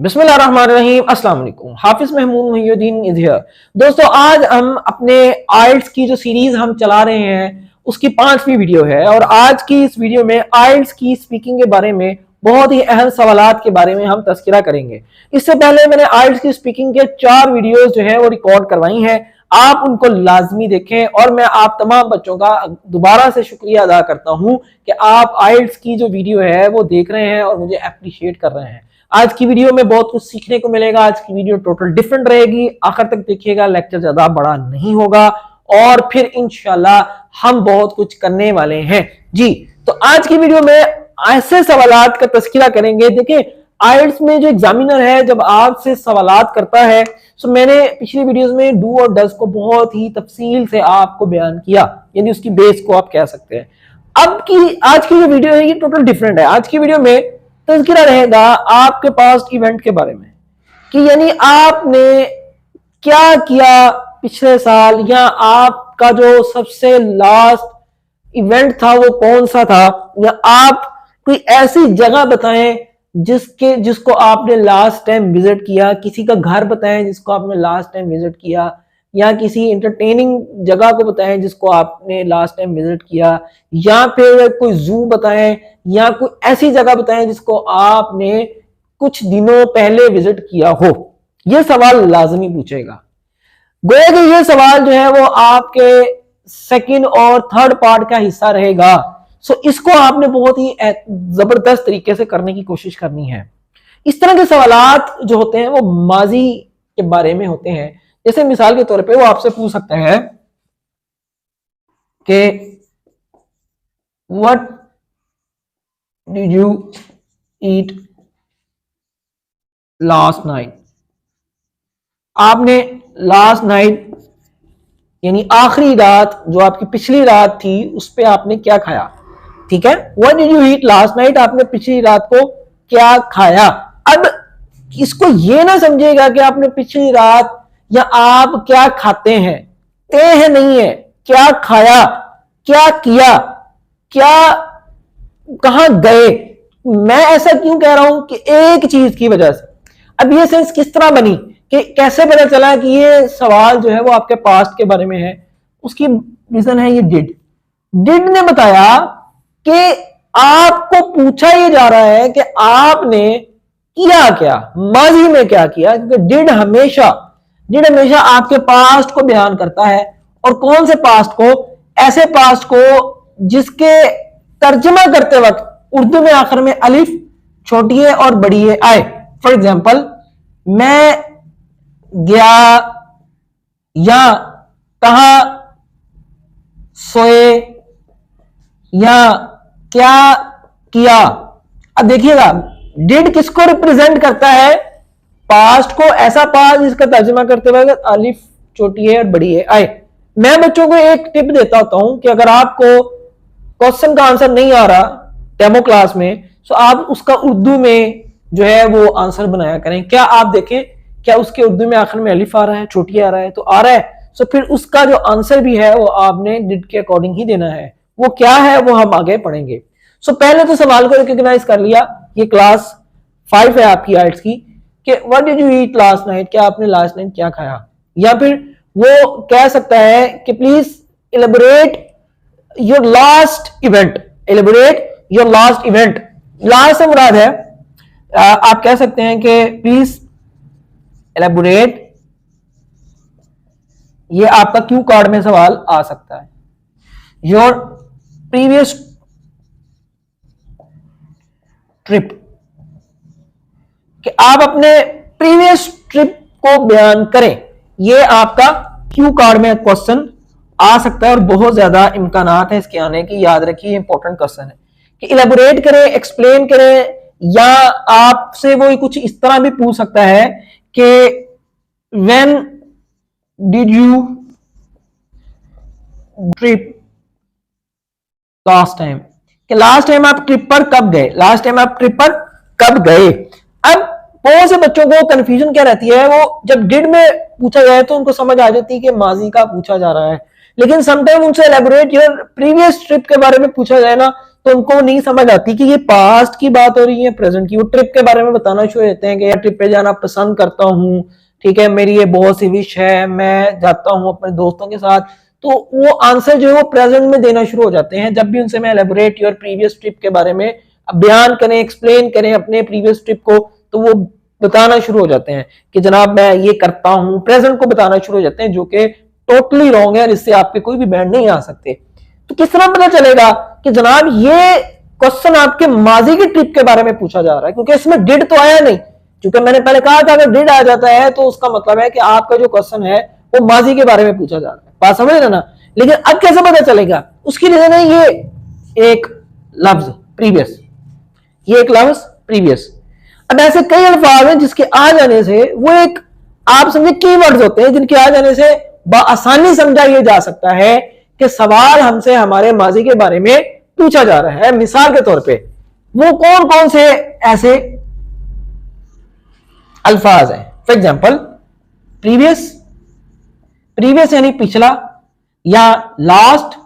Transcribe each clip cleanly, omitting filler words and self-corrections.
बिस्मिल्लाहिर्रहमानिर्रहीम, अस्सलाम वालेकुम। हाफिज महमूद मुहियुद्दीन इज हियर। दोस्तों, आज हम अपने आइल्स की जो सीरीज हम चला रहे हैं उसकी 5वीं वीडियो है और आज की इस वीडियो में आइल्स की स्पीकिंग के बारे में बहुत ही अहम सवालात के बारे में हम तज़किरा करेंगे। इससे पहले मैंने आइल्स की स्पीकिंग के 4 वीडियोस जो है वो रिकॉर्ड करवाई हैं, आप उनको लाजमी देखें और मैं आप तमाम बच्चों का दोबारा से शुक्रिया अदा करता हूं कि आप आइल्स की जो वीडियो है वो देख रहे हैं और मुझे अप्रिशिएट कर रहे हैं। आज की वीडियो में बहुत कुछ सीखने को मिलेगा। आज की वीडियो टोटल डिफरेंट रहेगी, आखिर तक देखिएगा, लेक्चर ज्यादा बड़ा नहीं होगा और फिर इंशाल्लाह हम बहुत कुछ करने वाले हैं जी। तो आज की वीडियो में ऐसे सवालात का तज़किरा करेंगे। देखिए, आइल्स में जो एग्जामिनर है जब आपसे सवालात करता है तो मैंने पिछली वीडियोस में डू और डज को बहुत ही तफसील से आपको बयान किया, यानी उसकी बेस को आप कह सकते हैं। आज की जो वीडियो है ये टोटल डिफरेंट है। आज की वीडियो में तज़किरा रहेगा आपके पास्ट इवेंट के बारे में कि यानी आपने क्या किया पिछले साल, या आपका जो सबसे लास्ट इवेंट था वो कौन सा था, या आप कोई ऐसी जगह बताएं जिसको आपने लास्ट टाइम विजिट किया, किसी का घर बताएं जिसको आपने लास्ट टाइम विजिट किया, या किसी एंटरटेनिंग जगह को बताएं जिसको आपने लास्ट टाइम विजिट किया, या फिर कोई जू बताएं, या कोई ऐसी जगह बताएं जिसको आपने कुछ दिनों पहले विजिट किया हो। यह सवाल लाजमी पूछेगा। गोया कि ये सवाल जो है वो आपके सेकंड और थर्ड पार्ट का हिस्सा रहेगा। सो इसको आपने बहुत ही जबरदस्त तरीके से करने की कोशिश करनी है। इस तरह के सवालात जो होते हैं वो माजी के बारे में होते हैं। जैसे मिसाल के तौर पे वो आपसे पूछ सकते हैं कि what did you eat last night. आपने लास्ट नाइट यानी आखिरी रात, जो आपकी पिछली रात थी, उस पे आपने क्या खाया। ठीक है, what did you eat last night, आपने पिछली रात को क्या खाया। अब इसको ये ना समझिएगा कि आपने पिछली रात या आप क्या खाते हैं, है नहीं है, क्या खाया, क्या किया, क्या कहां गए। मैं ऐसा क्यों कह रहा हूं कि एक चीज की वजह से। अब ये सेंस किस तरह बनी कि कैसे पता चला कि ये सवाल जो है वो आपके पास्ट के बारे में है, उसकी रीजन है ये डिड ने बताया कि आपको पूछा ये जा रहा है कि आपने किया क्या, माजी में क्या किया, क्योंकि डिड हमेशा आपके पास्ट को बयान करता है। और कौन से पास्ट को? ऐसे पास्ट को जिसके तर्जमा करते वक्त उर्दू में आखिर में अलिफ छोटी है और बड़ी है आए। फॉर एग्जाम्पल, मैं गया, या कहा सोए, या क्या किया। अब देखिएगा, डिड किसको रिप्रेजेंट करता है? पास्ट को। ऐसा पास्ट जिसका तर्जुमा करते वक्त अलिफ छोटी है और बड़ी है आए। मैं बच्चों को एक टिप देता होता हूं कि अगर आपको क्वेश्चन का आंसर नहीं आ रहा डेमो क्लास में, तो आप उसका उर्दू में जो है वो आंसर बनाया करें। क्या आप देखें, क्या उसके उर्दू में आखिर में अलिफ आ रहा है, छोटी आ रहा है, तो आ रहा है, तो फिर उसका जो आंसर भी है वो आपने डिड के अकॉर्डिंग ही देना है। वो क्या है वो हम आगे पढ़ेंगे। सो पहले तो सवाल को रिकॉग्नाइज कर लिया, ये क्लास 5 है आपकी आर्ट्स की, कि what did you eat last night, क्या आपने लास्ट नाइट क्या खाया। या फिर वो कह सकता है कि please elaborate your last event, last से मुराद है, आप कह सकते हैं कि प्लीज एलिबोरेट, ये आपका क्यू कार्ड में सवाल आ सकता है, योर प्रीवियस ट्रिप, कि आप अपने प्रीवियस ट्रिप को बयान करें। ये आपका क्यू कार्ड में क्वेश्चन आ सकता है और बहुत ज्यादा इम्कानात है इसके आने की। याद रखिए, इंपॉर्टेंट क्वेश्चन है कि इलेबोरेट करें, एक्सप्लेन करें, या आपसे वो कुछ इस तरह भी पूछ सकता है कि when did you trip last time, कि लास्ट टाइम आप ट्रिप पर कब गए। अब बहुत से बच्चों को कंफ्यूजन क्या रहती है, वो जब डिड में पूछा जाए तो उनको समझ आ जाती है कि माजी का पूछा जा रहा है, लेकिन समटाइम उनसे एलेबोरेट योर प्रीवियस ट्रिप के बारे में पूछा जाए ना, तो उनको नहीं समझ आती कि ये पास्ट की बात हो रही है प्रेजेंट की। वो ट्रिप के बारे में बताना शुरू होते हैं कि यार ट्रिप पे जाना पसंद करता हूँ, ठीक है, मेरी ये बहुत सी विश है, मैं जाता हूँ अपने दोस्तों के साथ। तो वो आंसर जो है वो प्रेजेंट में देना शुरू हो जाते हैं। जब भी उनसे मैं एलेबोरेट योर प्रीवियस ट्रिप के बारे में बयान करें, एक्सप्लेन करें अपने प्रीवियस ट्रिप को, तो वो बताना शुरू हो जाते हैं कि जनाब मैं ये करता हूं, प्रेजेंट को बताना शुरू हो जाते हैं, जो कि टोटली रॉन्ग है और इससे आपके कोई भी बैंड नहीं आ सकते। तो किस तरह पता चलेगा कि जनाब ये क्वेश्चन आपके माजी की ट्रिप के बारे में पूछा जा रहा है, क्योंकि इसमें डिड तो आया नहीं। क्योंकि मैंने पहले कहा था अगर डिड आ जाता है तो उसका मतलब है कि आपका जो क्वेश्चन है वो माजी के बारे में पूछा जा रहा है। बात समझ रहे ना? लेकिन अब कैसे पता चलेगा? उसकी रीजन है ये एक लफ्ज प्रीवियस, ये एक लफ्ज प्रीवियस। अब ऐसे कई अल्फाज हैं जिसके आ जाने से वो एक आप समझे कीवर्ड्स होते हैं जिनके आ जाने से आसानी समझा ये जा सकता है कि सवाल हमसे हमारे माजी के बारे में पूछा जा रहा है। मिसाल के तौर पे वो कौन कौन से ऐसे अल्फाज हैं? फॉर एग्जाम्पल प्रीवियस, प्रीवियस यानी पिछला, या लास्ट,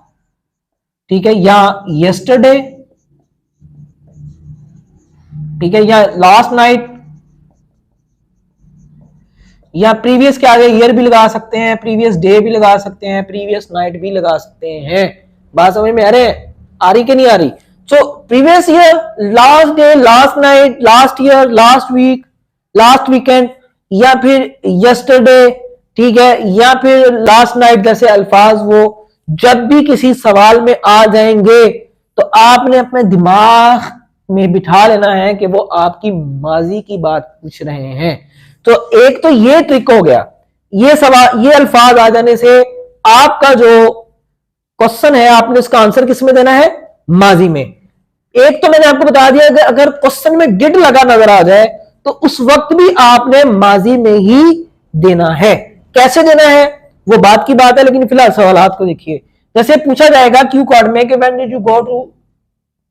ठीक है, या यस्टरडे, ठीक है, या लास्ट नाइट, या प्रीवियस के आगे ईयर भी लगा सकते हैं, प्रीवियस डे भी लगा सकते हैं, प्रीवियस नाइट भी लगा सकते हैं। बात समझ में आ रही कि नहीं आ रही? So previous year, last day, last night, last year, last week, last weekend, या फिर यस्टरडे, ठीक है, या फिर लास्ट नाइट जैसे अल्फाज वो जब भी किसी सवाल में आ जाएंगे तो आपने अपने दिमाग में बिठा लेना है कि वो आपकी माजी की बात पूछ रहे हैं। तो एक तो ये ट्रिक हो गया, ये सवाल, ये अल्फाज आ जाने से आपका जो क्वेश्चन है आपने उसका आंसर किस में देना है? माजी में। एक तो मैंने आपको बता दिया कि अगर क्वेश्चन में डिड लगा नजर आ जाए तो उस वक्त भी आपने माजी में ही देना है। कैसे देना है वो बात की बात है, लेकिन फिलहाल सवालात को देखिए। जैसे पूछा जाएगा क्यू कार्ड में कि when did you go to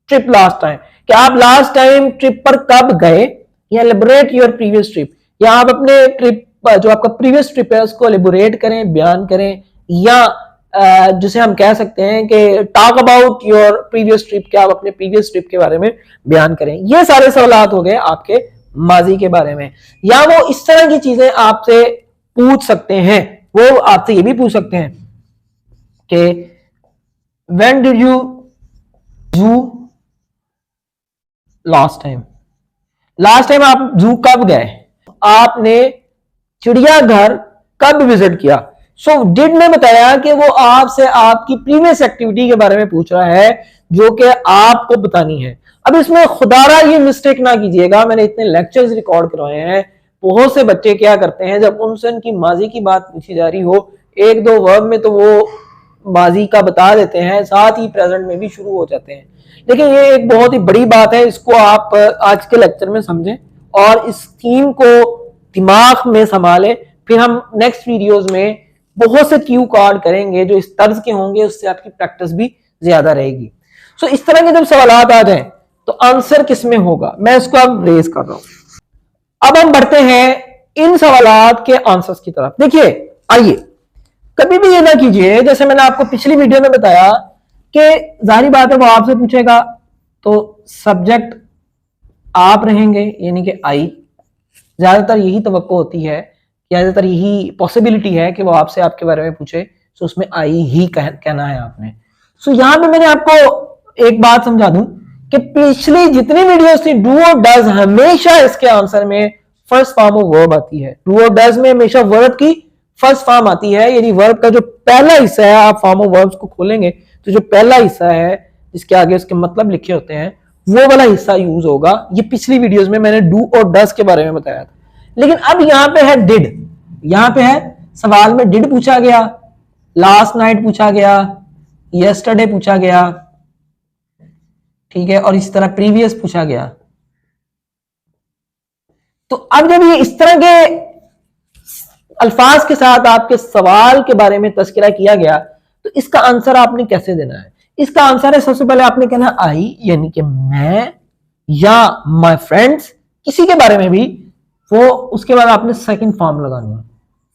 trip last time, कि आप लास्ट टाइम ट्रिप पर कब गए, या एलिबोरेट योर प्रीवियस ट्रिप, या आप अपने ट्रिप जो आपका प्रीवियस ट्रिप है उसको एलिबोरेट करें, बयान करें, या जिसे हम कह सकते हैं कि talk about your previous trip, कि आप अपने प्रीवियस ट्रिप के बारे में बयान करें। ये सारे सवालात हो गए आपके माजी के बारे में। या वो इस तरह की चीजें आपसे पूछ सकते हैं, वो आपसे ये भी पूछ सकते हैं कि व्हेन डिड यू जू लास्ट टाइम, लास्ट टाइम आप जू कब गए, आपने चिड़ियाघर कब विजिट किया। सो डिड ने बताया कि वो आपसे आपकी प्रीवियस एक्टिविटी के बारे में पूछ रहा है जो कि आपको बतानी है। अब इसमें खुदारा ये मिस्टेक ना कीजिएगा, मैंने इतने लेक्चर्स रिकॉर्ड करवाए हैं, बहुत से बच्चे क्या करते हैं जब उनसे उनकी माजी की बात पूछी जा रही हो, एक दो वर्ब में तो वो माजी का बता देते हैं, साथ ही प्रेजेंट में भी शुरू हो जाते हैं। लेकिन ये एक बहुत ही बड़ी बात है, इसको आप आज के लेक्चर में समझें और इस थीम को दिमाग में संभालें। फिर हम नेक्स्ट वीडियोस में बहुत से क्यू कार्ड करेंगे जो इस तर्ज के होंगे, उससे आपकी प्रैक्टिस भी ज्यादा रहेगी। सो इस तरह के जब सवालात आ जाएं तो आंसर किस में होगा, मैं इसको अब रेज कर रहा हूं। अब हम बढ़ते हैं इन सवालात के आंसर्स की तरफ। देखिए, आइए, कभी भी ये ना कीजिए, जैसे मैंने आपको पिछली वीडियो में बताया कि जाहिर बात है वो आपसे पूछेगा तो सब्जेक्ट आप रहेंगे, यानी कि आई। ज्यादातर यही तवक्को होती है, ज्यादातर यही पॉसिबिलिटी है कि वो आपसे आपके बारे में पूछे, तो उसमें आई ही कहना है आपने। सो यहां पे मैंने आपको एक बात समझा दूं कि पिछली जितनी वीडियोस थी, डू और डज, हमेशा इसके आंसर में फर्स्ट फॉर्म ऑफ वर्ब आती है। डू और डज में हमेशा वर्ब की फर्स्ट फॉर्म आती है, यानी वर्ब का जो पहला हिस्सा है, आप फॉर्म ऑफ वर्ब्स को खोलेंगे तो जो पहला हिस्सा है जिसके आगे उसके मतलब लिखे होते हैं वो वाला हिस्सा यूज होगा। ये पिछली वीडियोस में मैंने डू और डज के बारे में बताया था। लेकिन अब यहां पे है डिड, यहां पे है सवाल में डिड पूछा गया, लास्ट नाइट पूछा गया, यस्टरडे पूछा गया, ठीक है, और इस तरह प्रीवियस पूछा गया। तो अब जब ये इस तरह के अल्फाज के साथ आपके सवाल के बारे में तस्करा किया गया तो इसका आंसर आपने कैसे देना है? इसका आंसर है, सबसे पहले आपने कहना आई, यानी कि मैं या माय फ्रेंड्स, किसी के बारे में भी वो। उसके बाद आपने सेकंड फॉर्म लगानी है,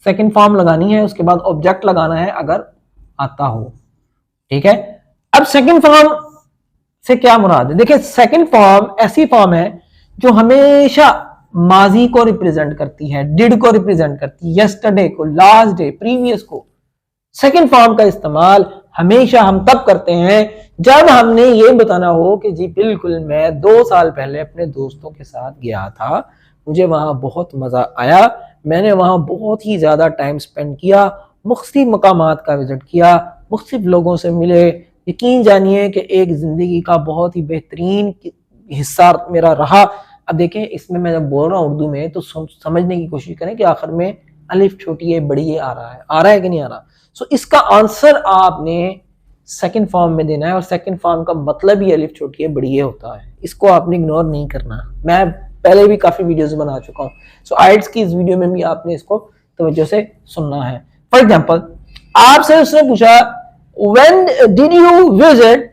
सेकंड फॉर्म लगानी है, उसके बाद ऑब्जेक्ट लगाना है अगर आता हो, ठीक है। अब सेकंड फॉर्म से क्या मुराद है? देखिए सेकंड फॉर्म ऐसी फॉर्म है जो हमेशा माजी को रिप्रेजेंट करती है, डिड को रिप्रेजेंट करती है, यस्टरडे को, लास्ट डे, प्रीवियस को। सेकंड फॉर्म का इस्तेमाल हमेशा हम तब करते हैं जब हमने ये बताना हो कि जी बिल्कुल मैं 2 साल पहले अपने दोस्तों के साथ गया था, मुझे वहां बहुत मजा आया, मैंने वहां बहुत ही ज्यादा टाइम स्पेंड किया, मुख्तलिफ मकामात का विजिट किया, मुख्तलिफ लोगों से मिले। यकीन जानिए कि एक जिंदगी का बहुत ही बेहतरीन हिस्सा मेरा रहा। अब देखें इसमें मैं जब बोल रहा हूँ उर्दू में तो समझने की कोशिश करें कि आखिर में अलिफ छोटी है बड़ी है आ रहा है कि नहीं आ रहा। सो इसका आंसर आपने सेकंड फॉर्म में देना है और सेकंड फॉर्म का मतलब ही अलिफ छोटी है बड़ी है होता है, इसको आपने इग्नोर नहीं करना। मैं पहले भी काफी वीडियोस बना चुका हूँ, सो आइल्स की इस वीडियो में भी आपने इसको तवज्जो से सुनना है। फॉर एग्जाम्पल आपसे उसने पूछा व्हेन डिड यू विजिट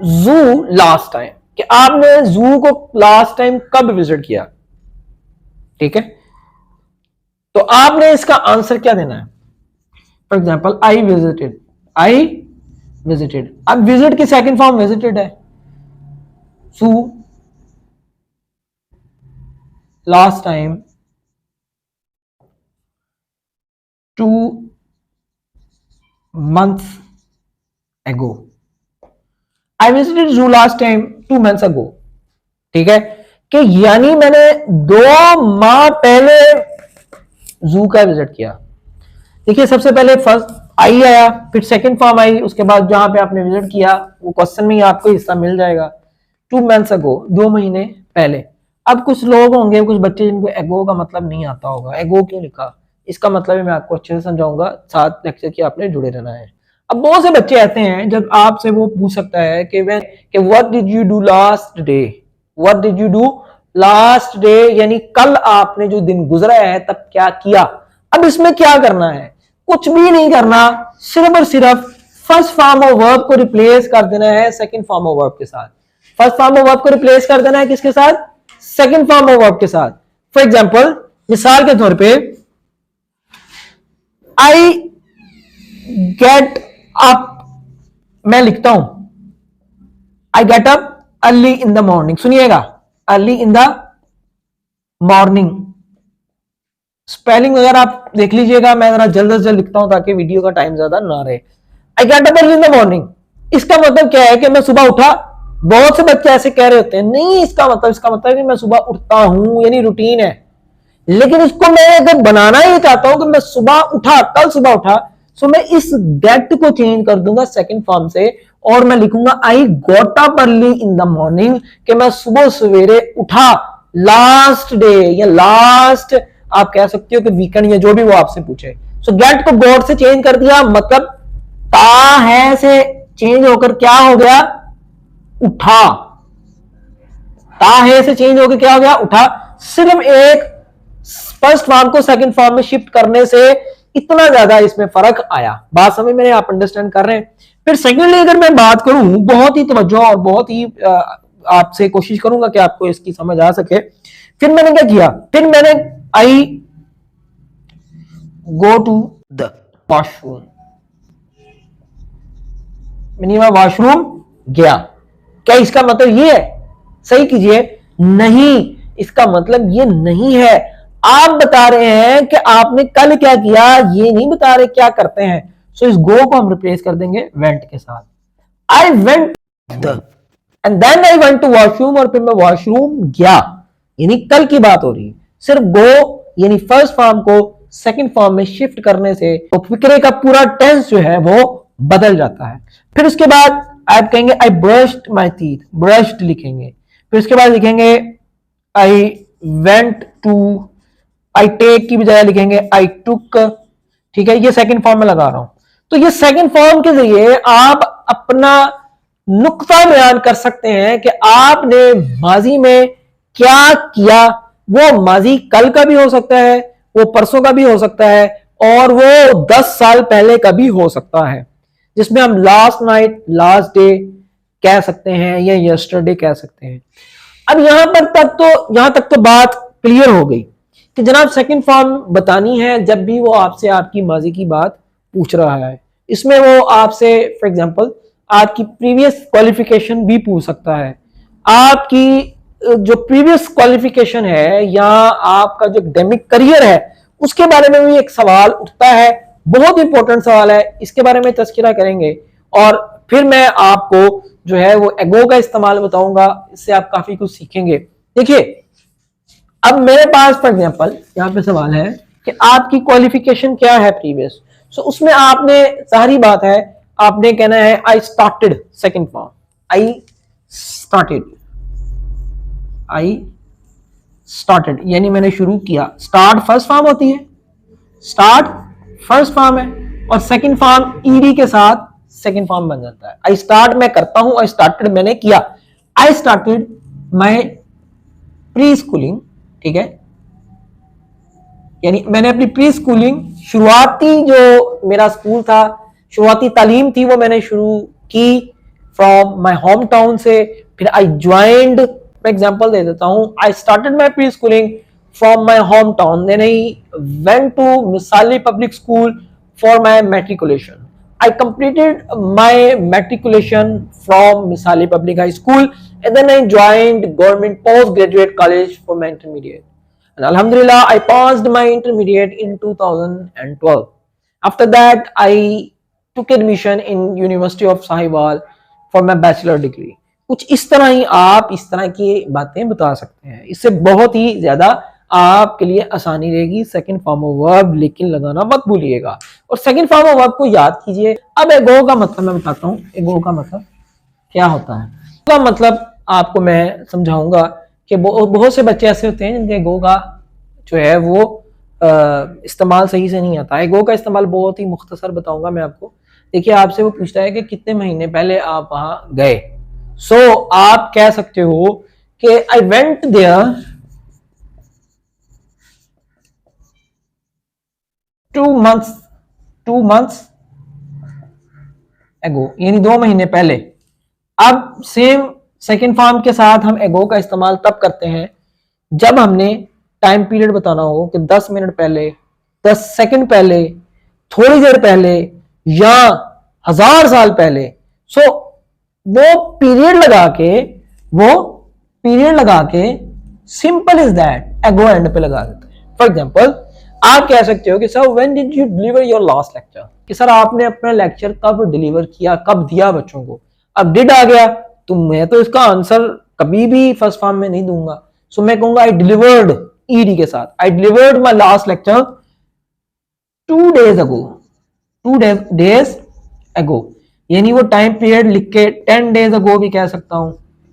जू लास्ट टाइम, कि आपने जू को लास्ट टाइम कब विजिट किया। ठीक है, तो आपने इसका आंसर क्या देना है। फॉर एग्जाम्पल आई विजिटेड, अब विजिट की सेकंड फॉर्म विजिटेड है, सू last time 2 months ago, I visited zoo last time 2 months ago। ठीक है, कि यानी मैंने 2 माह पहले जू का विजिट किया। देखिए सबसे पहले फर्स्ट आई आया, फिर सेकंड फॉर्म आई, उसके बाद जहां पे आपने विजिट किया वो क्वेश्चन में ही आपको हिस्सा मिल जाएगा। 2 months ago 2 महीने पहले। अब कुछ लोग होंगे, कुछ बच्चे जिनको एगो का मतलब नहीं आता होगा, एगो क्यों लिखा, इसका मतलब मैं आपको अच्छे से समझाऊंगा, साथ लेक्चर के आपने जुड़े रहना है। अब बहुत से बच्चे ऐसे हैं जब आपसे वो पूछ सकता है कि what did you do last day, what did you do last day, यानी कल आपने जो दिन गुजरा है तब क्या किया। अब इसमें क्या करना है, कुछ भी नहीं करना, सिर्फ और सिर्फ फर्स्ट फॉर्म ऑफ वर्ब को रिप्लेस कर देना है सेकंड फॉर्म ऑफ वर्ब के साथ। फर्स्ट फॉर्म ऑफ वर्ब को रिप्लेस कर देना है किसके साथ, सेकंड फॉर्म ऑफ वर्ब के साथ। फॉर एग्जाम्पल मिसाल के तौर पे आई गेट अप, मैं लिखता हूं I get up early in the morning, सुनिएगा early in the morning. Spelling वगैरह आप देख लीजिएगा, मैं जरा जल्द से जल्द लिखता हूं ताकि वीडियो का टाइम ज्यादा ना रहे। आई get up early in the morning, इसका मतलब क्या है कि मैं सुबह उठा। बहुत से बच्चे ऐसे कह रहे होते हैं नहीं इसका मतलब कि मैं सुबह उठता हूं, यानी रूटीन है। लेकिन इसको मैं अगर बनाना ही चाहता हूं कि मैं सुबह उठा, कल सुबह उठा, सो मैं इस गेट को चेंज कर दूंगा सेकंड फॉर्म से और मैं लिखूंगा I got up early in the morning, कि मैं सुबह सवेरे उठा लास्ट डे, या लास्ट आप कह सकते हो कि वीकेंड, या जो भी वो आपसे पूछे। सो गेट को गॉट से चेंज कर दिया, मतलब ता है से चेंज होकर क्या हो गया, उठा। ता है से चेंज होकर क्या हो गया, उठा। सिर्फ एक फर्स्ट फॉर्म को सेकंड फॉर्म में शिफ्ट करने से इतना ज्यादा इसमें फर्क आया। बात समझ में आप अंडरस्टैंड कर रहे हैं। फिर सेकेंडली अगर मैं बात करूं, बहुत ही तवज्जो और बहुत ही आपसे कोशिश करूंगा कि आपको इसकी समझ आ सके। फिर मैंने क्या किया, फिर मैंने आई गो टू द वॉशरूम, मैंने वॉशरूम गया। क्या इसका मतलब ये है, सही कीजिए, नहीं, इसका मतलब ये नहीं है। आप बता रहे हैं कि आपने कल क्या किया, ये नहीं बता रहे क्या करते हैं। सो इस गो को हम रिप्लेस कर देंगे वेंट के साथ। I went the and then I went to washroom, और फिर मैं वॉशरूम गया, यानी कल की बात हो रही है। सिर्फ गो यानी फर्स्ट फॉर्म को सेकंड फॉर्म में शिफ्ट करने से तो फिक्रे का पूरा टेंस जो है वो बदल जाता है। फिर उसके बाद आप कहेंगे I brushed my teeth, brushed लिखेंगे। फिर उसके बाद लिखेंगे I went to, I take की बजाय लिखेंगे आई टुक। ठीक है, ये सेकंड फॉर्म में लगा रहा हूं। तो ये सेकंड फॉर्म के जरिए आप अपना नुक्ता बयान कर सकते हैं कि आपने माजी में क्या किया। वो माजी कल का भी हो सकता है, वो परसों का भी हो सकता है, और वो 10 साल पहले का भी हो सकता है, जिसमें हम लास्ट नाइट, लास्ट डे कह सकते हैं या यस्टरडे कह सकते हैं। अब यहां तक तो बात क्लियर हो गई कि जनाब सेकंड फॉर्म बतानी है जब भी वो आपसे आपकी माजी की बात पूछ रहा है। इसमें वो आपसे फॉर एग्जांपल आपकी प्रीवियस क्वालिफिकेशन भी पूछ सकता है। आपकी जो प्रीवियस क्वालिफिकेशन है या आपका जो एकेडमिक करियर है उसके बारे में भी एक सवाल उठता है, बहुत इंपॉर्टेंट सवाल है, इसके बारे में तज़किरा करेंगे। और फिर मैं आपको जो है वो एगो का इस्तेमाल बताऊंगा, इससे आप काफी कुछ सीखेंगे। देखिए, अब मेरे पास फॉर एग्जांपल यहाँ पे सवाल है कि आपकी क्वालिफिकेशन क्या है प्रीवियस। सो उसमें आपने, सारी बात है, आपने कहना है I started second form, I started यानी मैंने शुरू किया। स्टार्ट फर्स्ट फॉर्म होती है, स्टार्ट फर्स्ट फॉर्म है, और सेकंड फॉर्म ईडी के साथ सेकंड फॉर्म बन जाता है। आई स्टार्ट मैं करता हूं, आई स्टार्टेड मैंने किया। आई स्टार्टेड माय प्री स्कूलिंग, ठीक है, यानी मैंने अपनी प्री स्कूलिंग, शुरुआती जो मेरा स्कूल था, शुरुआती तालीम थी, वो मैंने शुरू की फ्रॉम माय होम टाउन से। फिर आई ज्वाइंड, मैं एग्जांपल दे देता हूं, I started my pre schooling from my home town, then I went to Misali public school for my matriculation. I completed my matriculation from Misali Public High School, and then I joined Government Postgraduate College for my intermediate. And Alhamdulillah, I passed my intermediate in 2012. After that, I took admission in University of Sahiwal for my bachelor degree. कुछ इस तरह ही आप इस तरह की बातें बता सकते हैं, इससे बहुत ही ज्यादा आपके लिए आसानी रहेगी। सेकंड फॉर्म ऑफ वर्ब लेकिन लगाना मत भूलिएगा, और सेकंड फॉर्म ऑफ वर्ब को याद कीजिए। अब एगो का मतलब मैं बताता हूँ, एगो का मतलब क्या होता है। का मतलब आपको मैं समझाऊंगा कि बहुत से बच्चे ऐसे होते हैं जिनके एगो का जो है वो इस्तेमाल सही से नहीं आता। एगो का इस्तेमाल बहुत ही मुख्तसर बताऊंगा मैं आपको। देखिए, आपसे वो पूछता है कि कितने महीने पहले आप वहां गए। सो आप कह सकते हो कि आई वेंट देयर 2 months एगो, यानी 2 महीने पहले। अब सेम सेकेंड फॉर्म के साथ हम एगो का इस्तेमाल तब करते हैं जब हमने टाइम पीरियड बताना हो कि 10 मिनट पहले, 10 सेकंड पहले, थोड़ी देर पहले, या 1000 साल पहले। सो वो पीरियड लगा के सिंपल इज दैट एगो एंड पे लगा देते हैं। फॉर एग्जाम्पल, आप कह सकते हो कि sir when did you deliver your last lecture, कि सर आपने अपना लेक्चर कब डिलीवर किया, कब दिया बच्चों को। अब डिड आ गया तो मैं तो इसका आंसर कभी भी फर्स्ट फॉर्म में नहीं दूंगा। सो मैं कहूंगा आई डिलीवर्ड, ईडी के साथ, आई delivered my last lecture 2 days ago, 2 days ago, यानी वो टाइम पीरियड लिख के 10 days ago भी कह सकता हूं,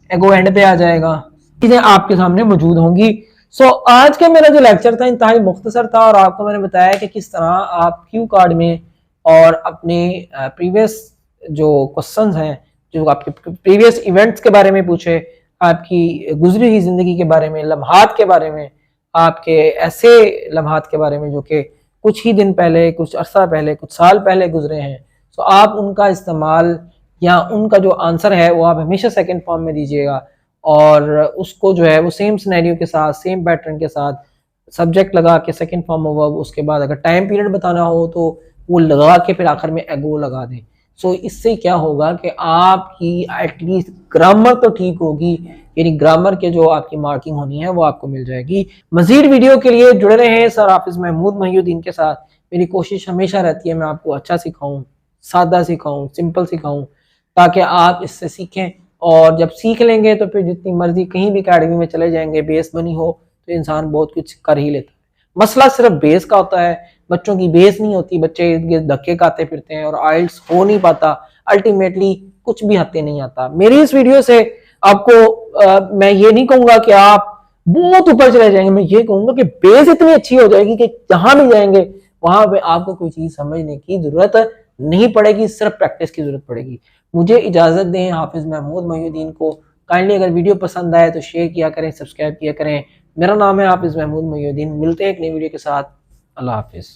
एगो एंड पे आ जाएगा, चीजें आपके सामने मौजूद होंगी। सो आज का मेरा जो लेक्चर था इंतहाई मुख्तसर था, और आपको मैंने बताया कि किस तरह आप क्यू कार्ड में और अपने प्रीवियस जो क्वेश्चंस हैं, जो आपके प्रीवियस इवेंट्स के बारे में पूछे, आपकी गुजरी हुई जिंदगी के बारे में, लम्हात के बारे में, आपके ऐसे लम्हात के बारे में जो कि कुछ ही दिन पहले, कुछ अरसा पहले, कुछ साल पहले गुजरे हैं। सो आप उनका इस्तेमाल या उनका जो आंसर है वो आप हमेशा सेकेंड फॉर्म में दीजिएगा, और उसको जो है वो सेम सिनेरियो के साथ, सेम पैटर्न के साथ सब्जेक्ट लगा के सेकंड फॉर्म ऑफ वर्ब, उसके बाद अगर टाइम पीरियड बताना हो तो वो लगा के फिर आखिर में एगो लगा दें। सो इससे क्या होगा कि आपकी एटलीस्ट ग्रामर तो ठीक होगी, यानी ग्रामर के जो आपकी मार्किंग होनी है वो आपको मिल जाएगी। मजीद वीडियो के लिए जुड़े रहें सर हाफिज महमूद महिउद्दीन के साथ। मेरी कोशिश हमेशा रहती है मैं आपको अच्छा सिखाऊं, सादा सिखाऊं, सिंपल सिखाऊं, ताकि आप इससे सीखें। और जब सीख लेंगे तो फिर जितनी मर्जी कहीं भी अकेडमी में चले जाएंगे, बेस बनी हो तो इंसान बहुत कुछ कर ही लेता है। मसला सिर्फ बेस का होता है, बच्चों की बेस नहीं होती, बच्चे धक्के खाते फिरते हैं और आइल्स हो नहीं पाता, अल्टीमेटली कुछ भी हाथे नहीं आता। मेरी इस वीडियो से आपको मैं ये नहीं कहूंगा कि आप बहुत ऊपर चले जाएंगे, मैं ये कहूंगा कि बेस इतनी अच्छी हो जाएगी कि जहां भी जाएंगे वहां पे आपको कोई चीज समझने की जरूरत नहीं पड़ेगी, सिर्फ प्रैक्टिस की जरूरत पड़ेगी। मुझे इजाजत दें, हाफिज महमूद महिउद्दीन को। काइंडली अगर वीडियो पसंद आए तो शेयर किया करें, सब्सक्राइब किया करें। मेरा नाम है हाफिज महमूद महिउद्दीन। मिलते हैं एक नई वीडियो के साथ। अल्लाह हाफिज।